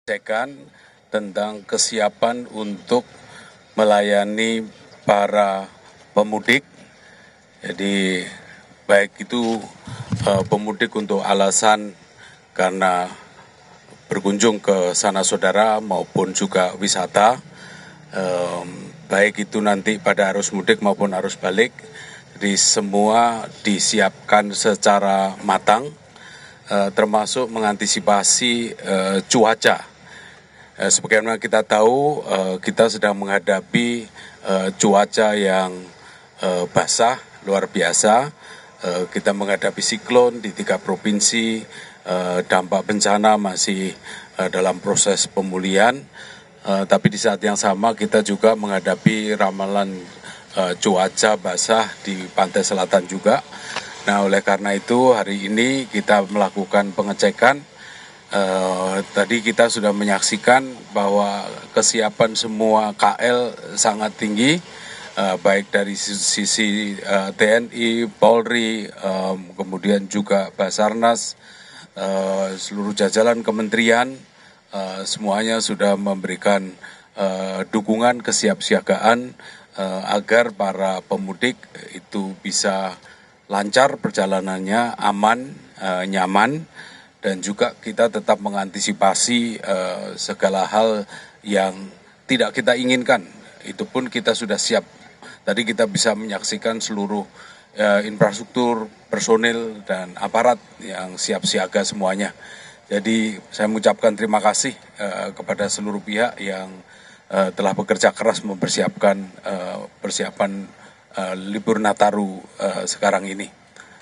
tentang kesiapan untuk melayani para pemudik. Jadi baik itu pemudik untuk alasan karena berkunjung ke sana saudara maupun juga wisata, baik itu nanti pada arus mudik maupun arus balik. Jadi semua disiapkan secara matang, termasuk mengantisipasi cuaca. Sebagaimana kita tahu, kita sedang menghadapi cuaca yang basah, luar biasa. Kita menghadapi siklon di 3 provinsi, dampak bencana masih dalam proses pemulihan. Tapi di saat yang sama kita juga menghadapi ramalan cuaca basah di pantai selatan juga. Nah, oleh karena itu hari ini kita melakukan pengecekan. Tadi kita sudah menyaksikan bahwa kesiapan semua KL sangat tinggi, baik dari sisi TNI, Polri, kemudian juga Basarnas, seluruh jajaran kementerian, semuanya sudah memberikan dukungan kesiapsiagaan agar para pemudik itu bisa lancar perjalanannya, aman, nyaman. Dan juga kita tetap mengantisipasi segala hal yang tidak kita inginkan. Itu pun kita sudah siap. Tadi kita bisa menyaksikan seluruh infrastruktur, personil, dan aparat yang siap siaga semuanya. Jadi saya mengucapkan terima kasih kepada seluruh pihak yang telah bekerja keras mempersiapkan persiapan libur Nataru sekarang ini.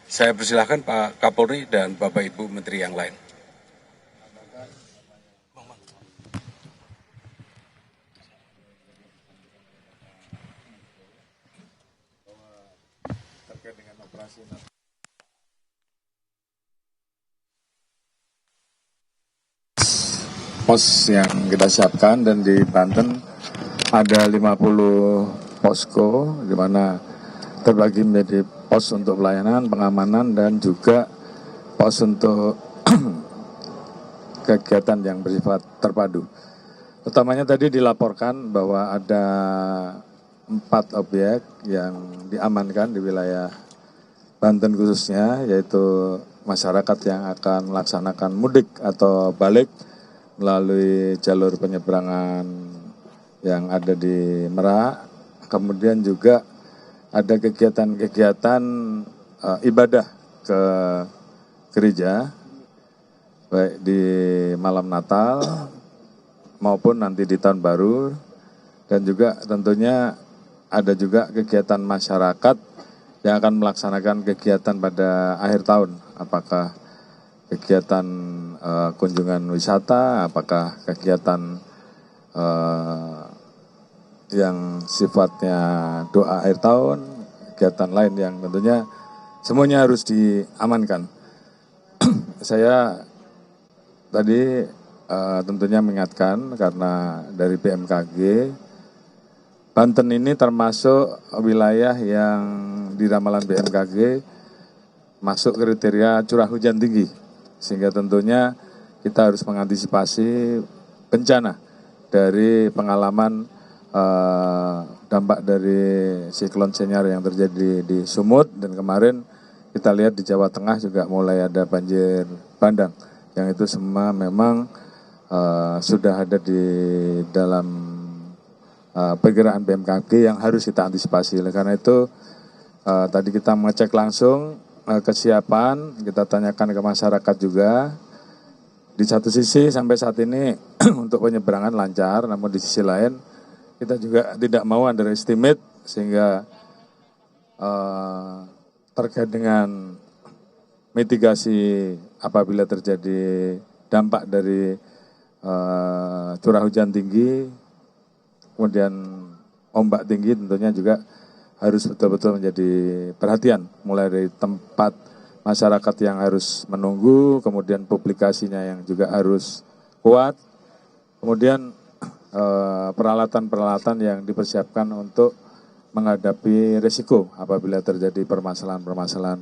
Saya persilahkan Pak Kapolri dan Bapak Ibu Menteri yang lain. Terkait dengan operasi pos yang kita siapkan, dan di Banten ada 50 posko di mana terbagi menjadi pos untuk pelayanan, pengamanan, dan juga pos untuk kegiatan yang bersifat terpadu. Utamanya tadi dilaporkan bahwa ada 4 objek yang diamankan di wilayah Banten khususnya, yaitu masyarakat yang akan melaksanakan mudik atau balik melalui jalur penyeberangan yang ada di Merak. Kemudian juga ada kegiatan-kegiatan ibadah ke gereja, baik di malam Natal maupun nanti di Tahun Baru. Dan juga tentunya ada juga kegiatan masyarakat yang akan melaksanakan kegiatan pada akhir tahun. Apakah kegiatan kunjungan wisata, apakah kegiatan yang sifatnya doa akhir tahun, kegiatan lain yang tentunya semuanya harus diamankan. Saya tadi tentunya mengingatkan karena dari BMKG, Banten ini termasuk wilayah yang di ramalan BMKG masuk kriteria curah hujan tinggi, sehingga tentunya kita harus mengantisipasi bencana dari pengalaman dampak dari siklon Senyar yang terjadi di Sumut, dan kemarin kita lihat di Jawa Tengah juga mulai ada banjir bandang, yang itu semua memang sudah ada di dalam perkiraan BMKG yang harus kita antisipasi. Oleh karena itu tadi kita mengecek langsung kesiapan, kita tanyakan ke masyarakat juga. Di satu sisi sampai saat ini untuk penyeberangan lancar, namun di sisi lain kita juga tidak mau underestimate, sehingga terkait dengan mitigasi apabila terjadi dampak dari curah hujan tinggi, kemudian ombak tinggi, tentunya juga harus betul-betul menjadi perhatian, mulai dari tempat masyarakat yang harus menunggu, kemudian publikasinya yang juga harus kuat, kemudian peralatan-peralatan yang dipersiapkan untuk menghadapi risiko apabila terjadi permasalahan-permasalahan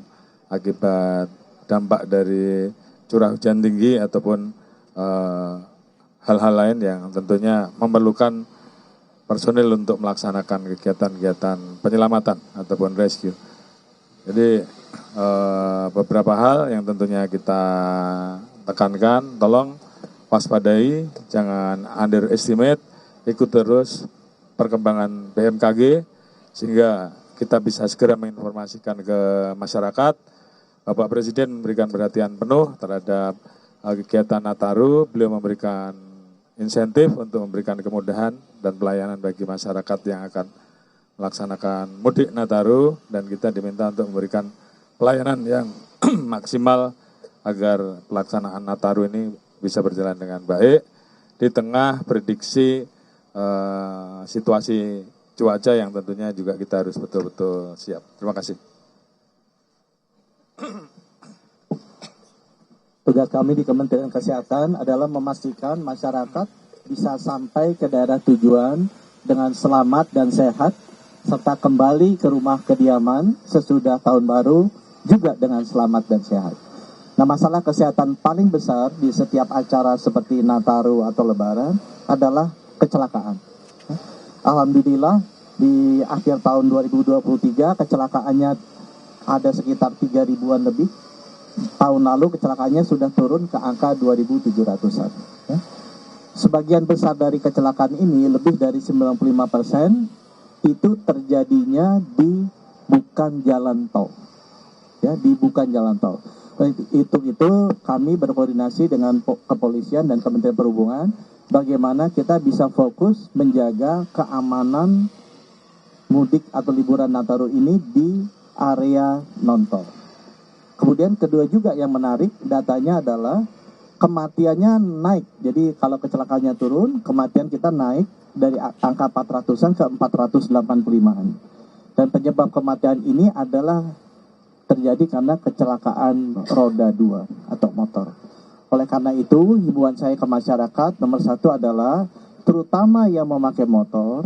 akibat dampak dari curah hujan tinggi ataupun hal-hal lain yang tentunya memerlukan personil untuk melaksanakan kegiatan-kegiatan penyelamatan ataupun rescue. Jadi beberapa hal yang tentunya kita tekankan, tolong waspadai, jangan underestimate, ikut terus perkembangan BMKG sehingga kita bisa segera menginformasikan ke masyarakat. Bapak Presiden memberikan perhatian penuh terhadap kegiatan Nataru, beliau memberikan insentif untuk memberikan kemudahan dan pelayanan bagi masyarakat yang akan melaksanakan mudik Nataru, dan kita diminta untuk memberikan pelayanan yang maksimal agar pelaksanaan Nataru ini bisa berjalan dengan baik di tengah prediksi situasi cuaca yang tentunya juga kita harus betul-betul siap. Terima kasih. Tugas kami di Kementerian Kesehatan adalah memastikan masyarakat bisa sampai ke daerah tujuan dengan selamat dan sehat, serta kembali ke rumah kediaman sesudah tahun baru juga dengan selamat dan sehat. Nah, masalah kesehatan paling besar di setiap acara seperti Nataru atau Lebaran adalah kecelakaan. Alhamdulillah di akhir tahun 2023 kecelakaannya ada sekitar 3.000-an lebih. Tahun lalu kecelakaannya sudah turun ke angka 2.700-an. Ya. Sebagian besar dari kecelakaan ini, lebih dari 95%, itu terjadinya di bukan jalan tol. Ya, di bukan jalan tol. Itu kami berkoordinasi dengan kepolisian dan Kementerian Perhubungan bagaimana kita bisa fokus menjaga keamanan mudik atau liburan Nataru ini di area non-tol. Kemudian kedua juga yang menarik datanya adalah kematiannya naik. Jadi kalau kecelakaannya turun, kematian kita naik dari angka 400-an ke 485-an. Dan penyebab kematian ini adalah terjadi karena kecelakaan roda 2 atau motor. Oleh karena itu, himbauan saya ke masyarakat nomor 1 adalah terutama yang memakai motor,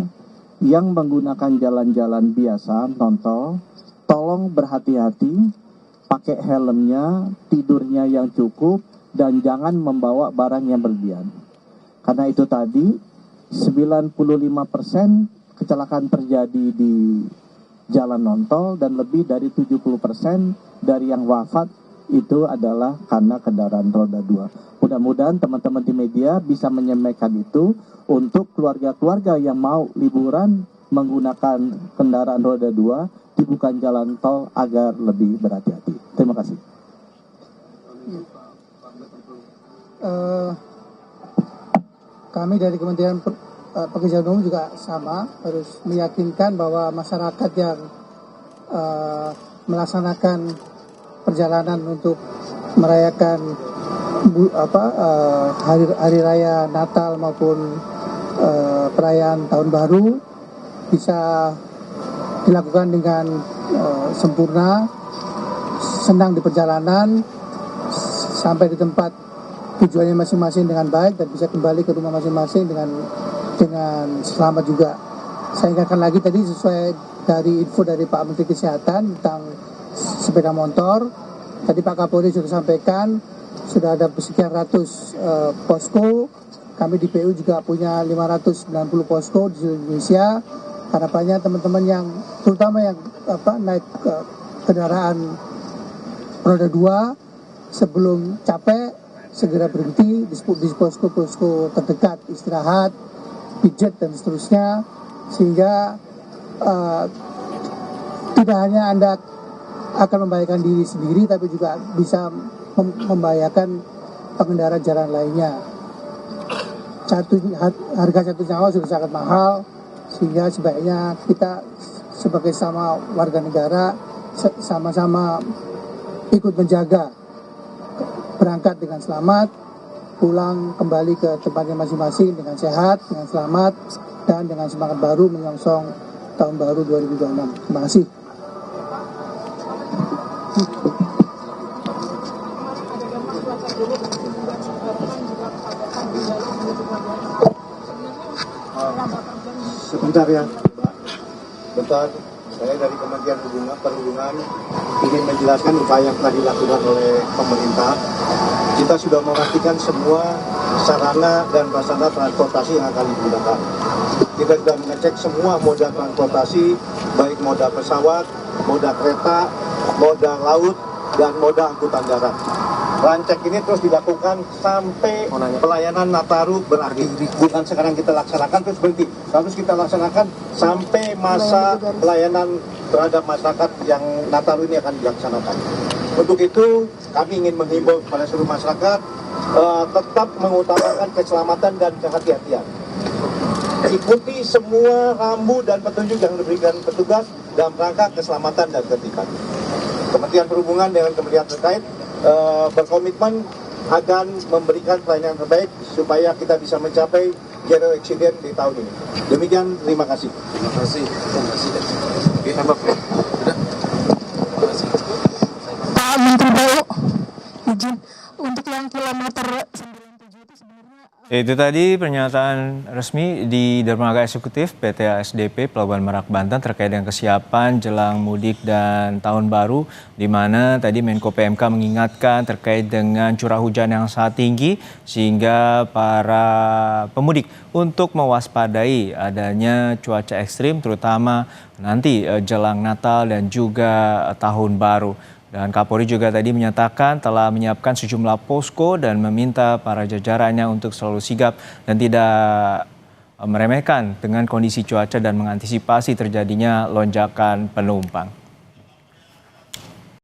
yang menggunakan jalan-jalan biasa, non-tol, tolong berhati-hati, pakai helmnya, tidurnya yang cukup, dan jangan membawa barang yang berlebihan. Karena itu tadi, 95% kecelakaan terjadi di jalan non-tol, dan lebih dari 70% dari yang wafat itu adalah karena kendaraan roda 2. Mudah-mudahan teman-teman di media bisa menyampaikan itu untuk keluarga-keluarga yang mau liburan menggunakan kendaraan roda 2 di bukan jalan tol agar lebih berhati-hati. Terima kasih. Kami dari Kementerian Pekerjaan Umum juga sama, harus meyakinkan bahwa masyarakat yang melaksanakan perjalanan untuk merayakan hari raya Natal maupun perayaan Tahun Baru bisa dilakukan dengan sempurna, senang di perjalanan, sampai di tempat tujuannya masing-masing dengan baik dan bisa kembali ke rumah masing-masing dengan selamat juga. Saya ingatkan lagi tadi sesuai dari info dari Pak Menteri Kesehatan tentang sepeda motor. Tadi Pak Kapolri sudah sampaikan sudah ada sekian ratus posko. Kami di PU juga punya 590 posko di seluruh Indonesia. Harapannya teman-teman yang terutama yang naik kendaraan roda 2 sebelum capek segera berhenti di posko-posko terdekat, istirahat, pijet dan seterusnya, sehingga tidak hanya Anda akan membahayakan diri sendiri tapi juga bisa membahayakan pengendara jalan lainnya. Harga satu nyawa sudah sangat mahal, sehingga sebaiknya kita sebagai sama warga negara sama-sama ikut menjaga, berangkat dengan selamat, pulang kembali ke tempatnya masing-masing dengan sehat, dengan selamat, dan dengan semangat baru menyongsong tahun baru 2026. Terima kasih. Sebentar ya, Mbak. Bentar, saya dari Kementerian Perhubungan ingin menjelaskan upaya yang telah dilakukan oleh pemerintah. Kita sudah memastikan semua sarana dan prasarana transportasi yang akan digunakan. Kita sudah mengecek semua moda transportasi, baik moda pesawat, moda kereta, moda laut, dan moda angkutan darat. Rancak ini terus dilakukan sampai pelayanan Nataru berakhir. Bukan sekarang kita laksanakan terus berhenti. Harus kita laksanakan sampai masa pelayanan terhadap masyarakat yang Nataru ini akan dilaksanakan. Untuk itu kami ingin menghimbau kepada seluruh masyarakat tetap mengutamakan keselamatan dan kehati-hatian. Ikuti semua rambu dan petunjuk yang diberikan petugas dalam rangka keselamatan dan ketertiban. Kementerian Perhubungan dengan kementerian terkait berkomitmen akan memberikan pelayanan terbaik supaya kita bisa mencapai zero accident di tahun ini. Demikian, terima kasih. Terima kasih. Pak Menteri BU, izin untuk yang kilometer 97 itu sebenarnya Itu tadi pernyataan resmi di Dermaga Eksekutif PT ASDP Pelabuhan Merak Banten terkait dengan kesiapan jelang mudik dan tahun baru, di mana tadi Menko PMK mengingatkan terkait dengan curah hujan yang sangat tinggi sehingga para pemudik untuk mewaspadai adanya cuaca ekstrim terutama nanti jelang Natal dan juga tahun baru. Dan Kapolri juga tadi menyatakan telah menyiapkan sejumlah posko dan meminta para jajarannya untuk selalu sigap dan tidak meremehkan dengan kondisi cuaca dan mengantisipasi terjadinya lonjakan penumpang.